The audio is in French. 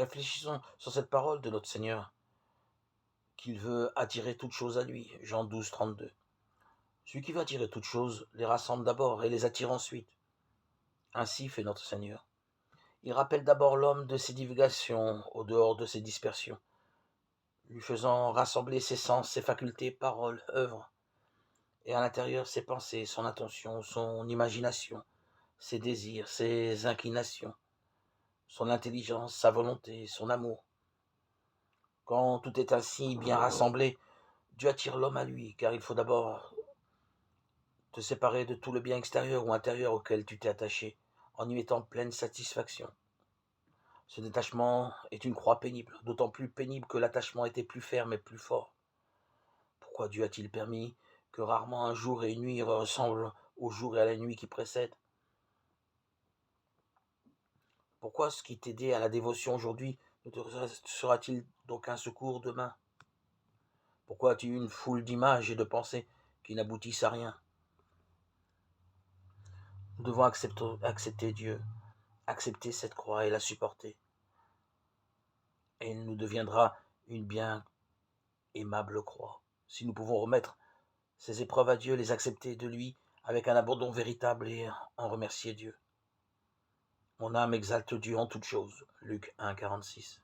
Réfléchissons sur cette parole de notre Seigneur, qu'il veut attirer toutes choses à lui. Jean 12, 32. Celui qui veut attirer toutes choses les rassemble d'abord et les attire ensuite. Ainsi fait notre Seigneur. Il rappelle d'abord l'homme de ses divagations, au dehors de ses dispersions, lui faisant rassembler ses sens, ses facultés, paroles, œuvres, et à l'intérieur ses pensées, son attention, son imagination, ses désirs, ses inclinations, son intelligence, sa volonté, son amour. Quand tout est ainsi bien rassemblé, Dieu attire l'homme à lui, car il faut d'abord te séparer de tout le bien extérieur ou intérieur auquel tu t'es attaché, en y mettant pleine satisfaction. Ce détachement est une croix pénible, d'autant plus pénible que l'attachement était plus ferme et plus fort. Pourquoi Dieu a-t-il permis que rarement un jour et une nuit ressemblent au jour et à la nuit qui précèdent? Pourquoi ce qui t'aidait à la dévotion aujourd'hui ne te sera-t-il d'aucun secours demain? Pourquoi as-tu une foule d'images et de pensées qui n'aboutissent à rien? Nous devons accepter Dieu, accepter cette croix et la supporter. Et il nous deviendra une bien aimable croix. Si nous pouvons remettre ces épreuves à Dieu, les accepter de lui avec un abandon véritable et en remercier Dieu. Mon âme exalte Dieu en toutes choses. Luc 1, 46.